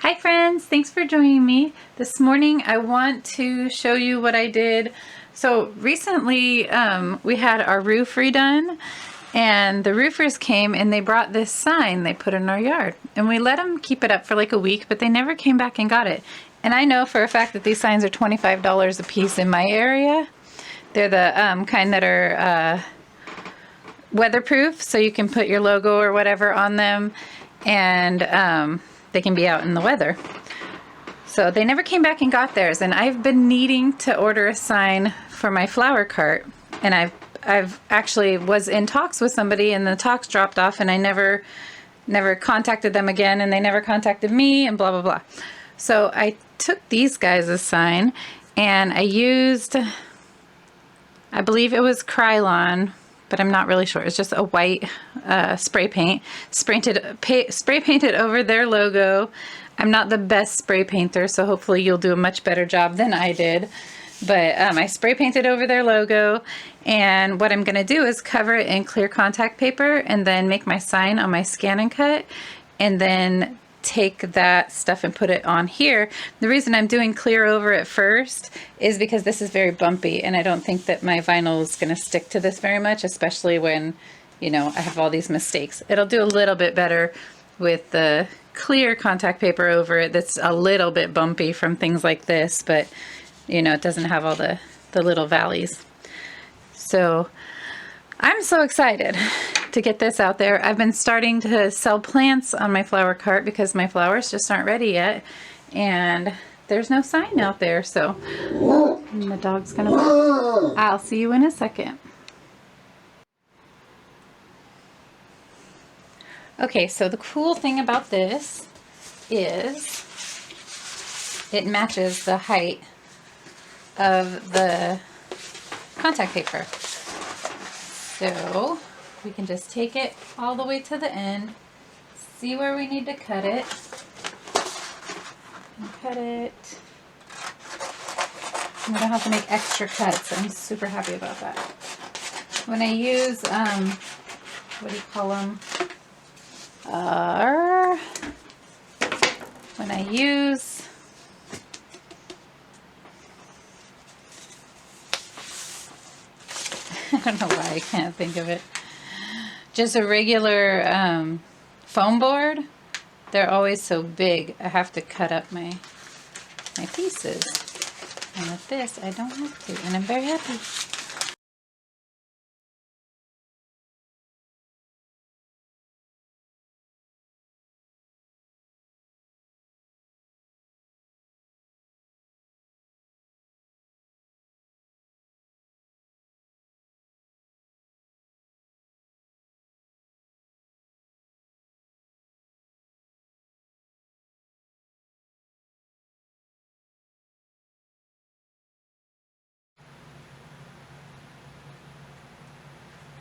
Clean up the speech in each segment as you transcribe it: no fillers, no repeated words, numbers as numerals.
Hi friends, thanks for joining me. This morning I want to show you what I did. So recently we had our roof redone and the roofers came and they brought this sign they put in our yard. And we let them keep it up for like a week, but they never came back and got it. And I know for a fact that these signs are $25 a piece in my area. They're the kind that are weatherproof, so you can put your logo or whatever on them, and they can be out in the weather. So they never came back and got theirs, and I've been needing to order a sign for my flower cart, and I've actually was in talks with somebody, and the talks dropped off, and I never contacted them again, and they never contacted me, and blah blah blah. So I took these guys a sign, and I used, I believe it was Krylon, but I'm not really sure. It's just a white spray paint. Spray painted over their logo. I'm not the best spray painter, so hopefully you'll do a much better job than I did. But I spray painted over their logo, and what I'm going to do is cover it in clear contact paper and then make my sign on my ScanNCut, and then take that stuff and put it on here. The reason I'm doing clear over it first is because this is very bumpy, and I don't think that my vinyl is going to stick to this very much, especially when, you know, I have all these mistakes. It'll do a little bit better with the clear contact paper over it that's a little bit bumpy from things like this, but you know, it doesn't have all the little valleys. So I'm so excited to get this out there. I've been starting to sell plants on my flower cart because my flowers just aren't ready yet, and there's no sign out there. So and the dog's gonna bark. I'll see you in a second. Okay, so the cool thing about this is it matches the height of the contact paper. So we can just take it all the way to the end, see where we need to cut it, and cut it. And we don't have to make extra cuts. I'm super happy about that. When I use, what do you call them? When I use I don't know why I can't think of it. Just a regular foam board. They're always so big. I have to cut up my pieces. And with this, I don't have to. And I'm very happy.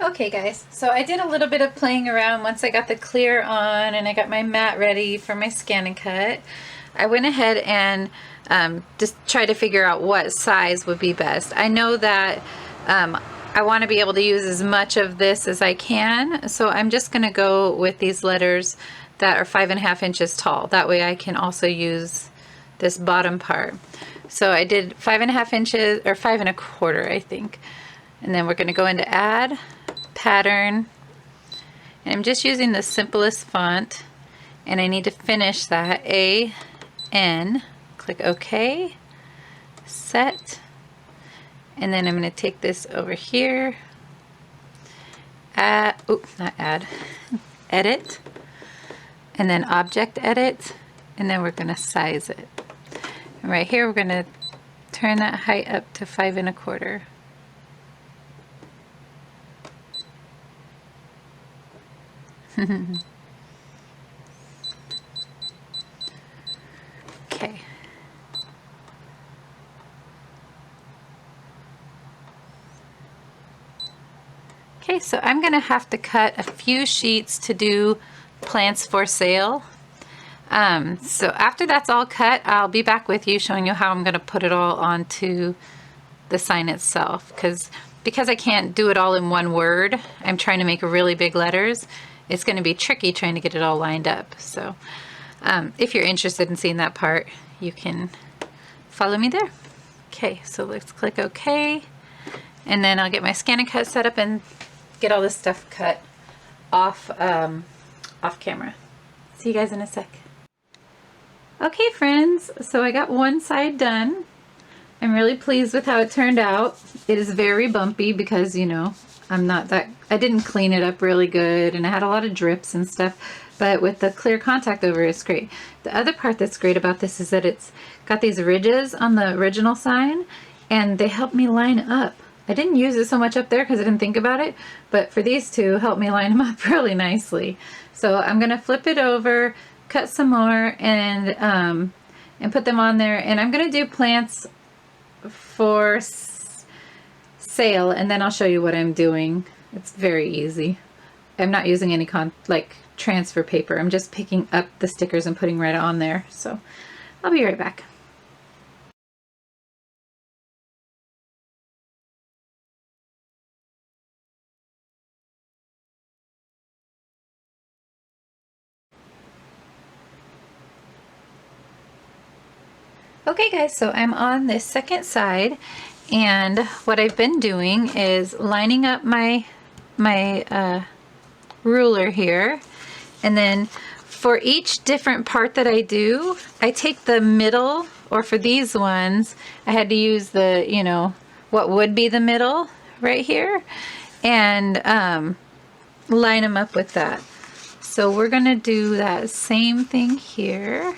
Okay guys, so I did a little bit of playing around once I got the clear on and I got my mat ready for my ScanNCut. I went ahead and just tried to figure out what size would be best. I know that I want to be able to use as much of this as I can, so I'm just going to go with these letters that are 5.5 inches tall. That way I can also use this bottom part. So I did 5.5 inches, or 5.25 I think. And then we're going to go into add pattern, and I'm just using the simplest font, and I need to finish that A-N. Click OK, set, and then I'm going to take this over here, edit, and then object edit, and then we're going to size it. And right here we're going to turn that height up to 5.25. Okay. Okay, so I'm going to have to cut a few sheets to do plants for sale. So after that's all cut, I'll be back with you showing you how I'm going to put it all onto the sign itself. Because I can't do it all in one word, I'm trying to make really big letters. It's going to be tricky trying to get it all lined up. So If you're interested in seeing that part, you can follow me there. Okay, so let's click OK. And then I'll get my ScanNCut set up and get all this stuff cut off, off camera. See you guys in a sec. Okay friends, so I got one side done. I'm really pleased with how it turned out. It is very bumpy because, you know, I didn't clean it up really good and I had a lot of drips and stuff, but with the clear contact over, it's great. The other part that's great about this is that it's got these ridges on the original sign and they help me line up. I didn't use it so much up there because I didn't think about it, but for these two, help me line them up really nicely. So I'm gonna flip it over, cut some more, and put them on there. And I'm gonna do plants for sale, and then I'll show you what I'm doing. It's very easy. I'm not using any transfer paper. I'm just picking up the stickers and putting right on there. So I'll be right back. Okay guys, so I'm on this second side, and what I've been doing is lining up my ruler here, and then for each different part that I do, I take the middle, or for these ones, I had to use the, you know, what would be the middle right here, and line them up with that. So we're gonna do that same thing here.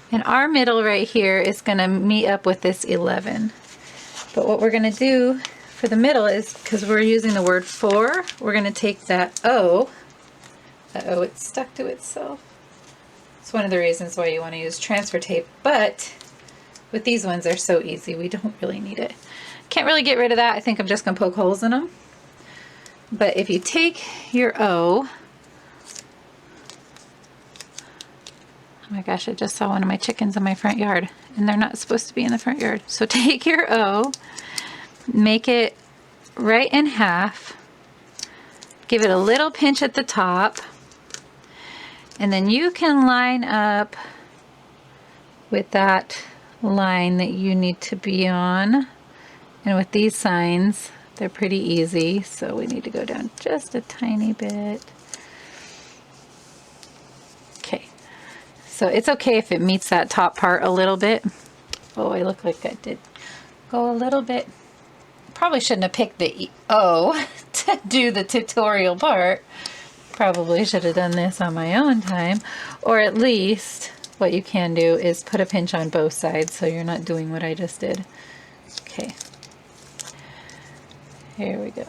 And our middle right here is going to meet up with this 11. But what we're going to do for the middle is, because we're using the word for, we're going to take that O. Uh-oh, it's stuck to itself. It's one of the reasons why you want to use transfer tape. But with these ones, they're so easy. We don't really need it. Can't really get rid of that. I think I'm just going to poke holes in them. But if you take your O, oh my gosh, I just saw one of my chickens in my front yard, and they're not supposed to be in the front yard. So take your O, make it right in half, give it a little pinch at the top, and then you can line up with that line that you need to be on. And with these signs, they're pretty easy, so we need to go down just a tiny bit. Okay. So it's okay if it meets that top part a little bit. Oh, I look like I did go a little bit. Probably shouldn't have picked the O to do the tutorial part. Probably should have done this on my own time. Or at least what you can do is put a pinch on both sides so you're not doing what I just did. Okay. Here we go.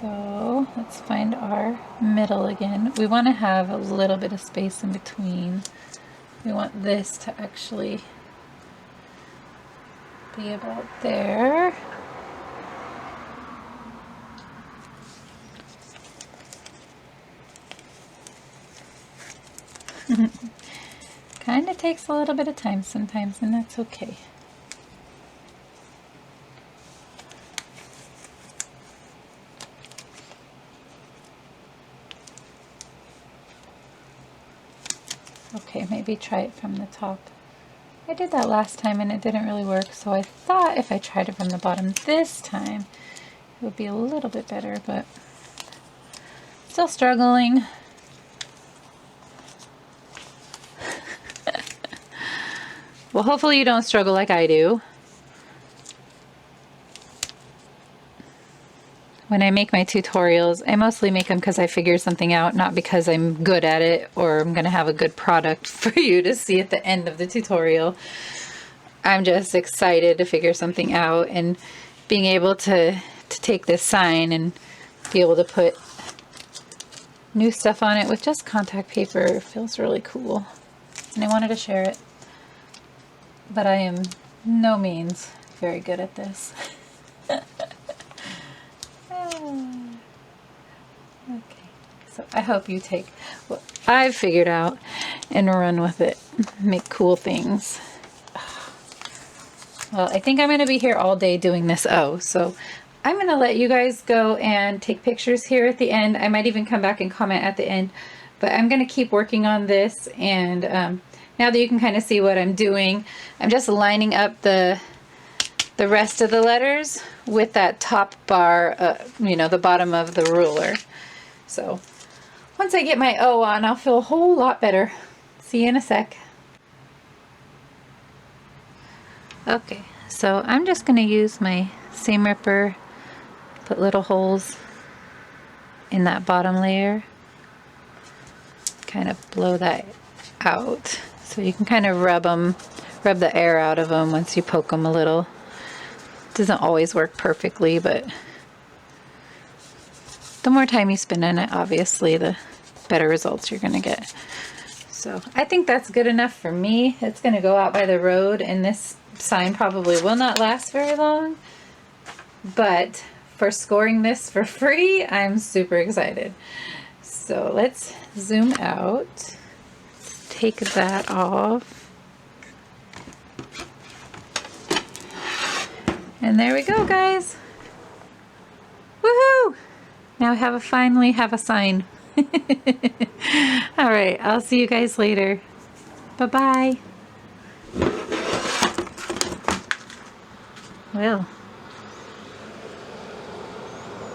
So let's find our middle again. We want to have a little bit of space in between. We want this to actually be about there. Kind of takes a little bit of time sometimes, and that's okay. Okay, maybe try it from the top. I did that last time and it didn't really work, so I thought if I tried it from the bottom this time, it would be a little bit better, but still struggling. Well, hopefully you don't struggle like I do. When I make my tutorials, I mostly make them because I figured something out, not because I'm good at it or I'm going to have a good product for you to see at the end of the tutorial. I'm just excited to figure something out, and being able to take this sign and be able to put new stuff on it with just contact paper feels really cool. And I wanted to share it. But I am no means very good at this. Okay, so I hope you take what I've figured out and run with it. Make cool things. Well, I think I'm going to be here all day doing this O, so I'm going to let you guys go and take pictures here at the end. I might even come back and comment at the end. But I'm going to keep working on this, and now that you can kind of see what I'm doing, I'm just lining up the rest of the letters with that top bar, you know, the bottom of the ruler. So once I get my O on, I'll feel a whole lot better. See you in a sec. Okay, so I'm just going to use my seam ripper, put little holes in that bottom layer, kind of blow that out. So you can kind of rub the air out of them once you poke them a little. Doesn't always work perfectly, but the more time you spend on it, obviously, the better results you're going to get. So I think that's good enough for me. It's going to go out by the road, and this sign probably will not last very long. But for scoring this for free, I'm super excited. So let's zoom out. Take that off. And there we go, guys. Woohoo! Now I finally have a sign. All right, I'll see you guys later. Bye-bye. Well.